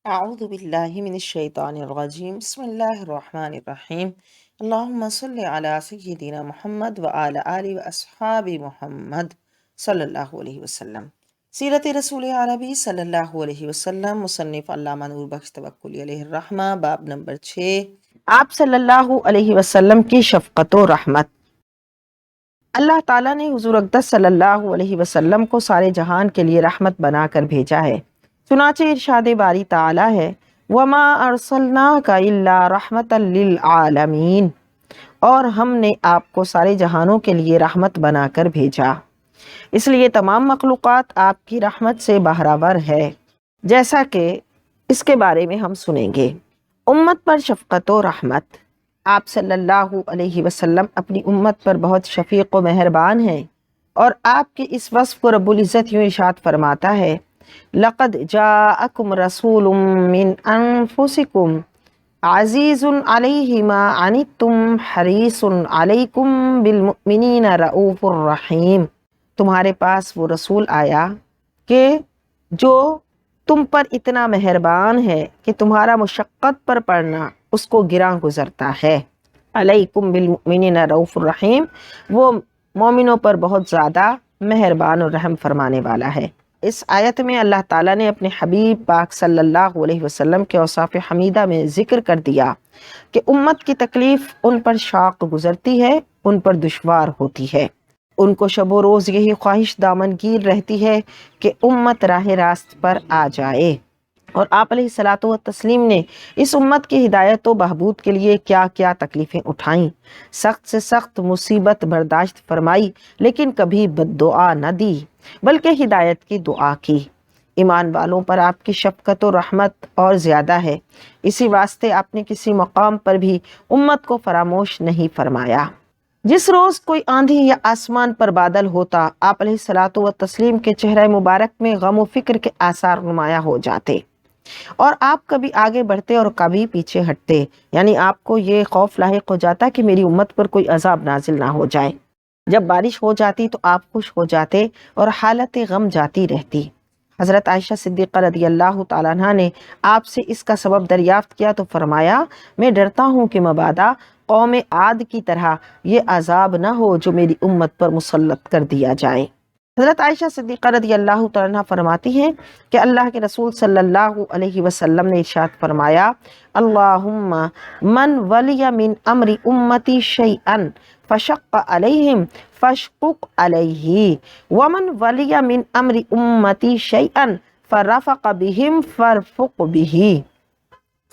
اعوذ باللہ من الشیطان الرجیم بسم اللہ الرحمن الرحیم اللہم صلی علی سیدنا محمد وعلی آلہ واصحاب محمد صلی اللہ علیہ وسلم۔ سیرت رسول عربی صلی اللہ علیہ وسلم، مصنف علامہ نور بخش توکلی علیہ الرحمہ، باب نمبر 6، آپ صلی اللہ علیہ وسلم کی شفقت و رحمت۔ اللہ تعالیٰ نے حضور اقدس صلی اللہ علیہ وسلم کو سارے جہان کے لیے رحمت بنا کر بھیجا ہے۔ چنانچہ ارشاد باری تعالیٰ ہے وَمَا أَرْسَلْنَاكَ إِلَّا رَحْمَةً لِّلْعَالَمِينَ، اور ہم نے آپ کو سارے جہانوں کے لیے رحمت بنا کر بھیجا، اس لیے تمام مخلوقات آپ کی رحمت سے بہرہ ہے، جیسا کہ اس کے بارے میں ہم سنیں گے۔ امت پر شفقت و رحمت۔ آپ صلی اللہ علیہ وسلم اپنی امت پر بہت شفیق و مہربان ہیں، اور آپ کے اس وصف کو رب العزت یوں ارشاد فرماتا ہے لَقَدْ جَاءَكُمْ رَسُولٌ مِّنْ أَنفُسِكُمْ عَزِيزٌ عَلَيْهِ مَا عَنِتُّمْ حَرِيصٌ عَلَيْكُمْ بِالْمُؤْمِنِينَ رَءُوفٌ رَحِيمٌ۔ تمہارے پاس وہ رسول آیا کہ جو تم پر اتنا مہربان ہے کہ تمہارا مشقت پر پڑنا اس کو گراں گزرتا ہے۔ علیکم بالمؤمنین رؤوف الرحیم، وہ مومنوں پر بہت زیادہ مہربان اور رحم فرمانے والا ہے۔ اس آیت میں اللہ تعالیٰ نے اپنے حبیب پاک صلی اللہ علیہ وسلم کے اوصاف حمیدہ میں ذکر کر دیا کہ امت کی تکلیف ان پر شاق گزرتی ہے، ان پر دشوار ہوتی ہے، ان کو شب و روز یہی خواہش دامن گیر رہتی ہے کہ امت راہ راست پر آ جائے۔ اور آپ علیہ الصلاۃ والتسلیم نے اس امت کی ہدایت و بہبود کے لیے کیا کیا تکلیفیں اٹھائیں، سخت سے سخت مصیبت برداشت فرمائی، لیکن کبھی بد دعا نہ دی بلکہ ہدایت کی دعا کی۔ ایمان والوں پر آپ کی شفقت و رحمت اور زیادہ ہے، اسی واسطے آپ نے کسی مقام پر بھی امت کو فراموش نہیں فرمایا۔ جس روز کوئی آندھی یا آسمان پر بادل ہوتا، آپ علیہ الصلاۃ والتسلیم کے چہرہ مبارک میں غم و فکر کے آثار نمایاں ہو جاتے، اور آپ کبھی آگے بڑھتے اور کبھی پیچھے ہٹتے، یعنی آپ کو یہ خوف لاحق ہو جاتا کہ میری امت پر کوئی عذاب نازل نہ ہو جائے۔ جب بارش ہو جاتی تو آپ خوش ہو جاتے اور حالت غم جاتی رہتی۔ حضرت عائشہ صدیقہ رضی اللہ تعالیٰ عنہ نے آپ سے اس کا سبب دریافت کیا تو فرمایا میں ڈرتا ہوں کہ مبادا قوم عاد کی طرح یہ عذاب نہ ہو جو میری امت پر مسلط کر دیا جائے۔ حضرت عائشہ صدیقہ رضی اللہ تعالیٰ عنہ فرماتی ہیں کہ اللہ کے رسول صلی اللہ علیہ وسلم نے ارشاد فرمایا اللہم من ولی من امر امتی شیئا فشق علیہم فاشقق علیہ ومن ولی من امر امتی شیئا فرفق بہم فارفق بہ۔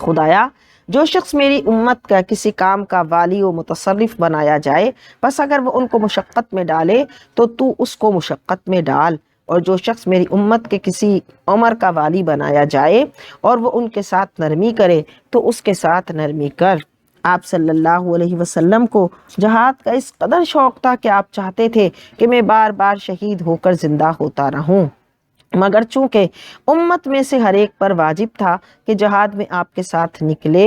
خدایا جو شخص میری امت کا کسی کام کا والی و متصرف بنایا جائے، بس اگر وہ ان کو مشقت میں ڈالے تو تو اس کو مشقت میں ڈال، اور جو شخص میری امت کے کسی عمر کا والی بنایا جائے اور وہ ان کے ساتھ نرمی کرے تو اس کے ساتھ نرمی کر۔ آپ صلی اللہ علیہ وسلم کو جہاد کا اس قدر شوق تھا کہ آپ چاہتے تھے کہ میں بار بار شہید ہو کر زندہ ہوتا رہوں، مگر چونکہ امت میں سے ہر ایک پر واجب تھا کہ جہاد میں آپ کے ساتھ نکلے،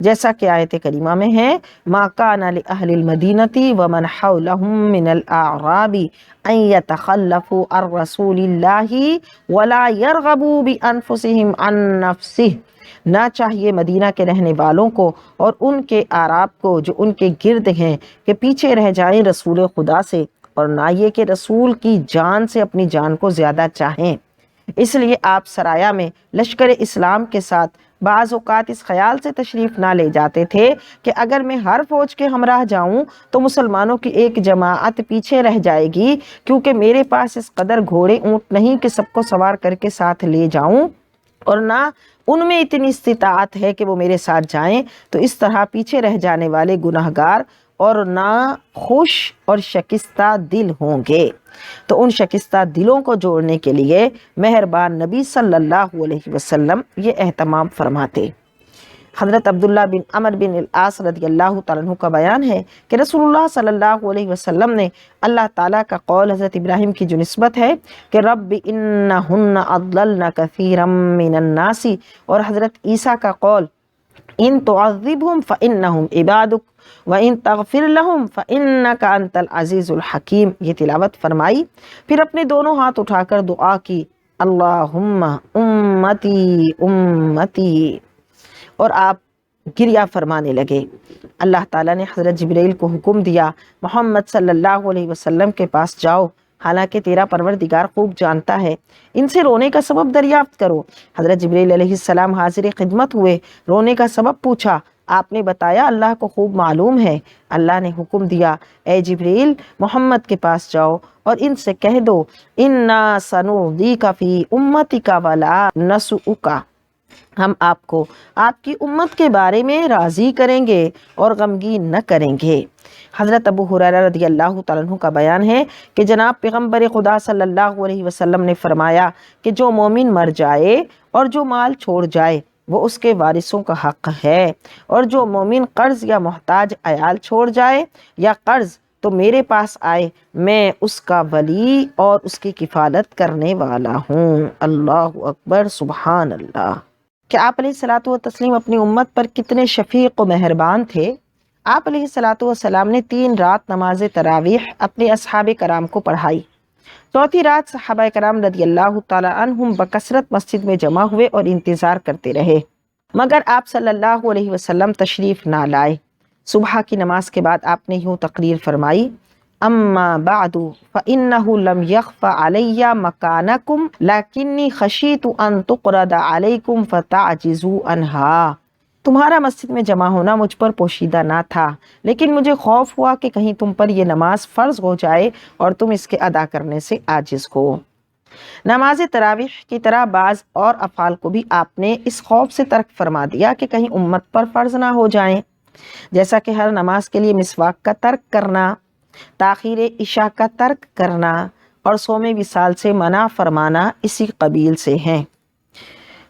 جیسا کہ آیت کریمہ میں ہے ما کان لأہل المدینۃ ومن حولهم من الاعراب ان یتخلفوا عن رسول اللہ ولا یرغبوا بانفسهم عن نفسہ۔ نہ چاہیے مدینہ کے رہنے والوں کو اور ان کے اعراب کو جو ان کے گرد ہیں کہ پیچھے رہ جائیں رسول خدا سے، اور نہ یہ کہ رسول کی جان سے اپنی جان کو زیادہ چاہیں۔ اس لیے آپ سرایا میں لشکر اسلام کے ساتھ بعض اوقات اس خیال سے تشریف نہ لے جاتے تھے کہ اگر میں ہر فوج کے ہمراہ جاؤں تو مسلمانوں کی ایک جماعت پیچھے رہ جائے گی، کیونکہ میرے پاس اس قدر گھوڑے اونٹ نہیں کہ سب کو سوار کر کے ساتھ لے جاؤں، اور نہ ان میں اتنی استطاعت ہے کہ وہ میرے ساتھ جائیں، تو اس طرح پیچھے رہ جانے والے گناہگار اور نا خوش اور شکستہ دل ہوں گے۔ تو ان شکستہ دلوں کو جوڑنے کے لیے مہربان نبی صلی اللہ علیہ وسلم یہ اہتمام فرماتے۔ حضرت عبداللہ بن عمر بن العاص رضی اللہ تعالیٰ عنہ کا بیان ہے کہ رسول اللہ صلی اللہ علیہ وسلم نے اللہ تعالیٰ کا قول حضرت ابراہیم کی جو نسبت ہے کہ رب انہن اضللن کثیرا من الناس، اور حضرت عیسیٰ کا قول ان تعذبہم فانہم عبادک وَإِن تَغْفِرْ لَهُمْ فَإِنَّكَ أَنْتَ الْعَزِيزُ الْحَكِيمُ، یہ تلاوت فرمائی، پھر اپنے دونوں ہاتھ اٹھا کر دعا کی اللہم امتی امتی، اور آپ گریہ فرمانے لگے۔ اللہ تعالیٰ نے حضرت جبرائیل کو حکم دیا محمد صلی اللہ علیہ وسلم کے پاس جاؤ، حالانکہ تیرا پروردگار خوب جانتا ہے، ان سے رونے کا سبب دریافت کرو۔ حضرت جبرائیل علیہ السلام حاضر خدمت ہوئے، رونے کا سبب پوچھا، آپ نے بتایا اللہ کو خوب معلوم ہے۔ اللہ نے حکم دیا اے جبرائیل محمد کے پاس جاؤ اور ان سے کہہ دو انا سنرضیک فی امتک ولا نسؤک، ہم آپ کو آپ کی امت کے بارے میں راضی کریں گے اور غمگین نہ کریں گے۔ حضرت ابو ہریرہ رضی اللہ تعالیٰ عنہ کا بیان ہے کہ جناب پیغمبر خدا صلی اللہ علیہ وسلم نے فرمایا کہ جو مومن مر جائے اور جو مال چھوڑ جائے وہ اس کے وارثوں کا حق ہے، اور جو مومن قرض یا محتاج عیال چھوڑ جائے یا قرض تو میرے پاس آئے، میں اس کا ولی اور اس کی کفالت کرنے والا ہوں۔ اللہ اکبر، سبحان اللہ۔ کہ آپ علیہ الصلوۃ والتسلیم اپنی امت پر کتنے شفیق و مہربان تھے۔ آپ علیہ الصلوۃ والسلام نے 3 رات نماز تراویح اپنے اصحاب کرام کو پڑھائی۔ چوتھی رات صحابہ کرام رضی اللہ تعالی عنہم بکثرت مسجد میں جمع ہوئے اور انتظار کرتے رہے، مگر آپ صلی اللہ علیہ وسلم تشریف نہ لائے۔ صبح کی نماز کے بعد آپ نے یوں تقریر فرمائی، اما بعد فإنه لم يخف علي مكانكم لكني خشيت ان تقرض عليكم فتعجزوا عنها، تمہارا مسجد میں جمع ہونا مجھ پر پوشیدہ نہ تھا، لیکن مجھے خوف ہوا کہ کہیں تم پر یہ نماز فرض ہو جائے اور تم اس کے ادا کرنے سے عاجز ہو۔ نماز تراویح کی طرح بعض اور افعال کو بھی آپ نے اس خوف سے ترک فرما دیا کہ کہیں امت پر فرض نہ ہو جائیں، جیسا کہ ہر نماز کے لیے مسواک کا ترک کرنا، تاخیر عشاء کا ترک کرنا اور صوم وصال سے منع فرمانا اسی قبیل سے ہیں۔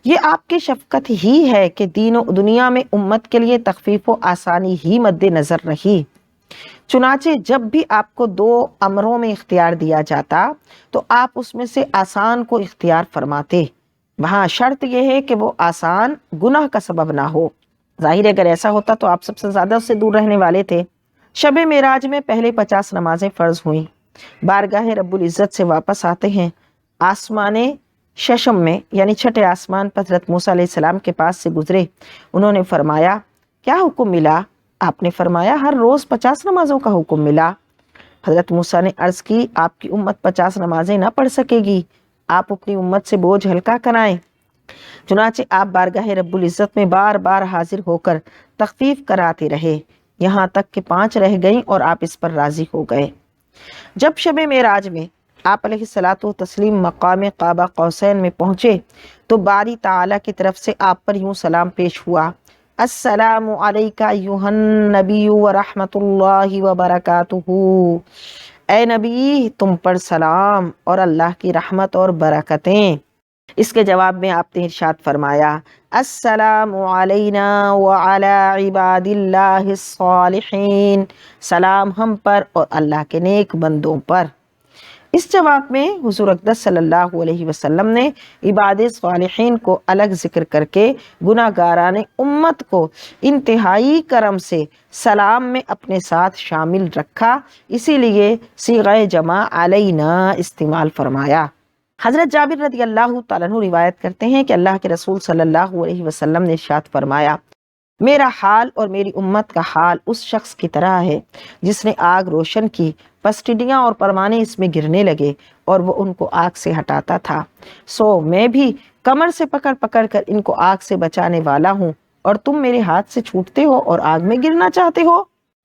یہ آپ کی شفقت ہی ہے کہ دین و دنیا میں امت کے لیے تخفیف و آسانی ہی مد نظر رہی۔ چنانچہ جب بھی آپ کو 2 امروں میں اختیار دیا جاتا تو آپ اس میں سے آسان کو اختیار فرماتے، وہاں شرط یہ ہے کہ وہ آسان گناہ کا سبب نہ ہو۔ ظاہر ہے اگر ایسا ہوتا تو آپ سب سے زیادہ اس سے دور رہنے والے تھے۔ شب معراج میں پہلے 50 نمازیں فرض ہوئیں، بارگاہ رب العزت سے واپس آتے ہیں، آسمان ششم میں یعنی چھٹے آسمان پر حضرت موسیٰ علیہ السلام کے پاس سے گزرے۔ انہوں نے فرمایا کیا حکم ملا؟ آپ نے فرمایا ہر روز 50 نمازوں کا حکم ملا۔ حضرت موسیٰ نے عرض کی آپ کی امت 50 نمازیں نہ پڑھ سکے گی، آپ اپنی امت سے بوجھ ہلکا کرائیں۔ چنانچہ آپ بارگاہ رب العزت میں بار بار حاضر ہو کر تخفیف کراتے رہے، یہاں تک کہ 5 رہ گئیں اور آپ اس پر راضی ہو گئے۔ جب شب معراج میں آپ علیہ الصلوۃ والتسلیم مقام قاب قوسین میں پہنچے تو باری تعالیٰ کی طرف سے آپ پر یوں سلام پیش ہوا، السلام علیک ایھا النبی ورحمۃ اللہ وبرکاتہ، اے نبی تم پر سلام اور اللہ کی رحمت اور برکتیں۔ اس کے جواب میں آپ نے ارشاد فرمایا السلام علینا وعلی عباد اللہ الصالحین، سلام ہم پر اور اللہ کے نیک بندوں پر۔ اس جواب میں حضور اقدس صلی اللہ علیہ وسلم نے عباد صالحین کو الگ ذکر کر کے گناہ گاران امت کو انتہائی کرم سے سلام میں اپنے ساتھ شامل رکھا، اسی لیے صیغہ جمع علینا استعمال فرمایا۔ حضرت جابر رضی اللہ تعالیٰ عنہ روایت کرتے ہیں کہ اللہ کے رسول صلی اللہ علیہ وسلم نے ارشاد فرمایا میرا حال اور میری امت کا حال اس شخص کی طرح ہے جس نے آگ روشن کی، بس ٹڈیاں اور پروانے اس میں گرنے لگے اور وہ ان کو آگ سے ہٹاتا تھا، سو میں بھی کمر سے پکڑ پکڑ کر ان کو آگ سے بچانے والا ہوں اور تم میرے ہاتھ سے چھوٹتے ہو اور آگ میں گرنا چاہتے ہو۔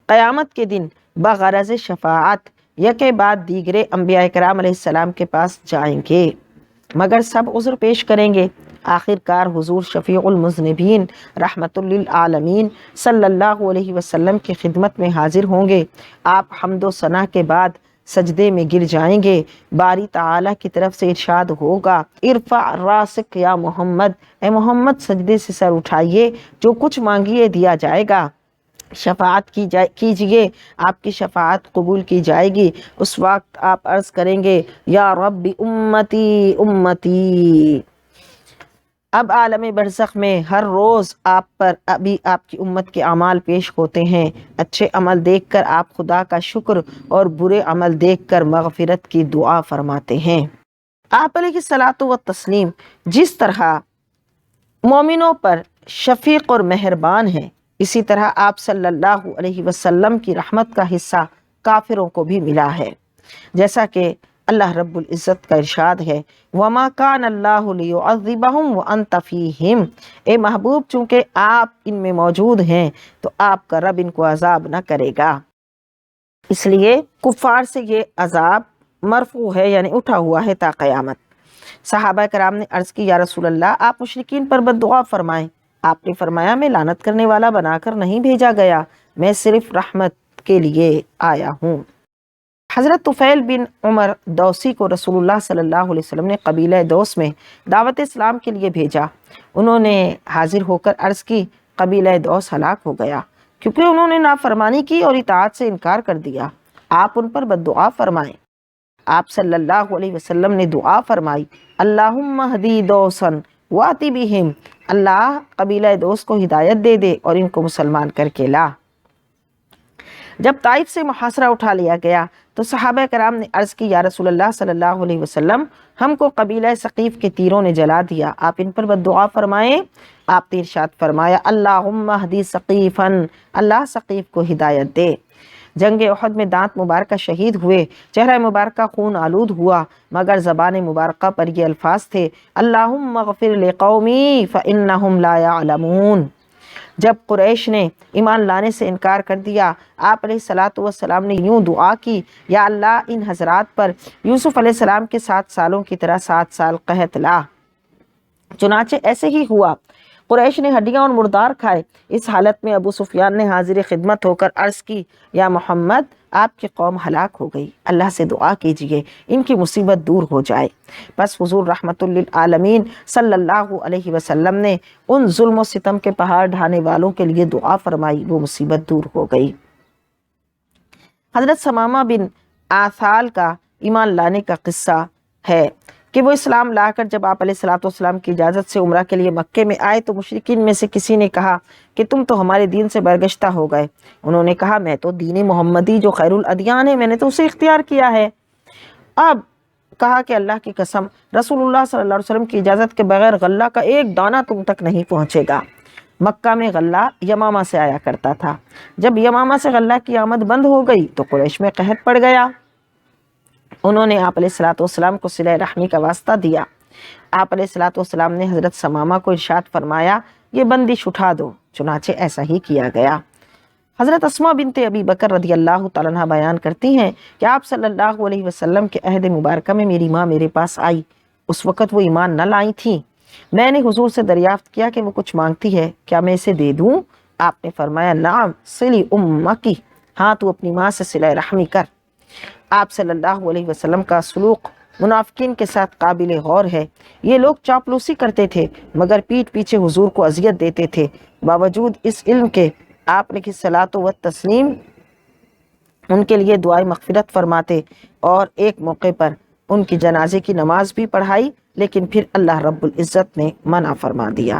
قیامت کے دن بغرض شفاعت یکے بعد دیگرے انبیاء کرام علیہ السلام کے پاس جائیں گے، مگر سب عذر پیش کریں گے، آخر کار حضور شفیع المذنبین رحمت للعالمین صلی اللہ علیہ وسلم کی خدمت میں حاضر ہوں گے۔ آپ حمد و ثنا کے بعد سجدے میں گر جائیں گے، باری تعالیٰ کی طرف سے ارشاد ہوگا ارفع راسک یا محمد، اے محمد سجدے سے سر اٹھائیے، جو کچھ مانگیے دیا جائے گا، شفاعت کیجئے، آپ کی شفاعت قبول کی جائے گی۔ اس وقت آپ عرض کریں گے یا رب امتی امتی۔ اب عالم برزخ میں ہر روز آپ پر ابھی آپ کی امت کے اعمال پیش ہوتے ہیں، اچھے عمل دیکھ کر آپ خدا کا شکر اور برے عمل دیکھ کر مغفرت کی دعا فرماتے ہیں۔ آپ علیہ الصلاۃ والتسلیم جس طرح مومنوں پر شفیق اور مہربان ہیں، اسی طرح آپ صلی اللہ علیہ وسلم کی رحمت کا حصہ کافروں کو بھی ملا ہے، جیسا کہ اللہ رب العزت کا ارشاد ہے وَمَا كَانَ اللَّهُ لِيُعَذِّبَهُمْ وَأَنْتَ فِيهِمْ، اے محبوب چونکہ آپ ان میں موجود ہیں تو آپ کا رب ان کو عذاب نہ کرے گا۔ اس لیے کفار سے یہ عذاب مرفوع ہے، یعنی اٹھا ہوا ہے تا قیامت۔ صحابہ کرام نے عرض کی یا رسول اللہ آپ مشرکین پر بد دعا فرمائیں۔ آپ نے فرمایا میں لعنت کرنے والا بنا کر نہیں بھیجا گیا، میں صرف رحمت کے لیے آیا ہوں۔ حضرت طفیل بن عمر دوسی کو رسول اللہ صلی اللہ علیہ وسلم نے قبیلہ دوس میں دعوت اسلام کے لیے بھیجا۔ انہوں نے حاضر ہو کر عرض کی قبیلہ دوس ہلاک ہو گیا کیونکہ انہوں نے نافرمانی کی اور اطاعت سے انکار کر دیا، آپ ان پر بد دعا فرمائیں۔ آپ صلی اللہ علیہ وسلم نے دعا فرمائی اللہم اہدی دوسن واتی بہم، اللہ قبیلہ دوس کو ہدایت دے دے اور ان کو مسلمان کر کے لا۔ جب طائف سے محاصرہ اٹھا لیا گیا تو صحابہ کرام نے عرض کی یا رسول اللہ صلی اللہ علیہ وسلم ہم کو قبیلہ ثقیف کے تیروں نے جلا دیا، آپ ان پر بد دعا فرمائیں۔ آپ نے ارشاد فرمایا اللہم اہدی ثقیفن، اللہ ثقیف کو ہدایت دے۔ جنگ احد میں دانت مبارکہ شہید ہوئے، چہرہ مبارکہ خون آلود ہوا، مگر زبان مبارکہ پر یہ الفاظ تھے اللہم اغفر لقومی فانہم لا یعلمون۔ جب قریش نے ایمان لانے سے انکار کر دیا، آپ علیہ الصلاۃ والسلام نے یوں دعا کی یا اللہ ان حضرات پر یوسف علیہ السلام کے 7 سالوں کی طرح 7 سال قحط لا۔ چنانچہ ایسے ہی ہوا، قریش نے ہڈیاں اور مردار کھائے۔ اس حالت میں ابو سفیان نے حاضر خدمت ہو کر عرض کی یا محمد آپ کی قوم ہلاک ہو گئی، اللہ سے دعا کیجئے ان کی مصیبت دور ہو جائے۔ بس حضور رحمت للعالمین صلی اللہ علیہ وسلم نے ان ظلم و ستم کے پہاڑ ڈھانے والوں کے لیے دعا فرمائی، وہ مصیبت دور ہو گئی۔ حضرت ثمامہ بن آثال کا ایمان لانے کا قصہ ہے کہ وہ اسلام لا کر جب آپ علیہ الصلوۃ والسلام کی اجازت سے عمرہ کے لیے مکے میں آئے تو مشرکین میں سے کسی نے کہا کہ تم تو ہمارے دین سے برگشتہ ہو گئے۔ انہوں نے کہا میں تو دین محمدی جو خیر الادیان ہے میں نے تو اسے اختیار کیا ہے۔ اب کہا کہ اللہ کی قسم رسول اللہ صلی اللہ علیہ وسلم کی اجازت کے بغیر غلہ کا ایک دانہ تم تک نہیں پہنچے گا۔ مکہ میں غلہ یمامہ سے آیا کرتا تھا، جب یمامہ سے غلہ کی آمد بند ہو گئی تو قریش میں قحط پڑ گیا۔ انہوں نے آپ علیہ الصلوۃ والسلام کو صلہ رحمی کا واسطہ دیا۔ آپ علیہ الصلوۃ والسلام نے حضرت ثمامہ کو ارشاد فرمایا یہ بندش اٹھا دو، چنانچہ ایسا ہی کیا گیا۔ حضرت اسماء بنت ابی بکر رضی اللہ تعالیٰ عنہ بیان کرتی ہیں کہ آپ صلی اللہ علیہ وسلم کے عہد مبارکہ میں میری ماں میرے پاس آئی، اس وقت وہ ایمان نہ لائی تھیں۔ میں نے حضور سے دریافت کیا کہ وہ کچھ مانگتی ہے، کیا میں اسے دے دوں؟ آپ نے فرمایا نعم صلی امکی، ہاں تو اپنی ماں سے صلہ رحمی کر۔ آپ صلی اللہ علیہ وسلم کا سلوک منافقین کے ساتھ قابل غور ہے۔ یہ لوگ چاپلوسی کرتے تھے مگر پیٹھ پیچھے حضور کو اذیت دیتے تھے، باوجود اس علم کے آپ علیہ الصلاۃ والتسلیم ان کے لیے دعائے مغفرت فرماتے اور ایک موقع پر ان کی جنازے کی نماز بھی پڑھائی، لیکن پھر اللہ رب العزت نے منع فرما دیا۔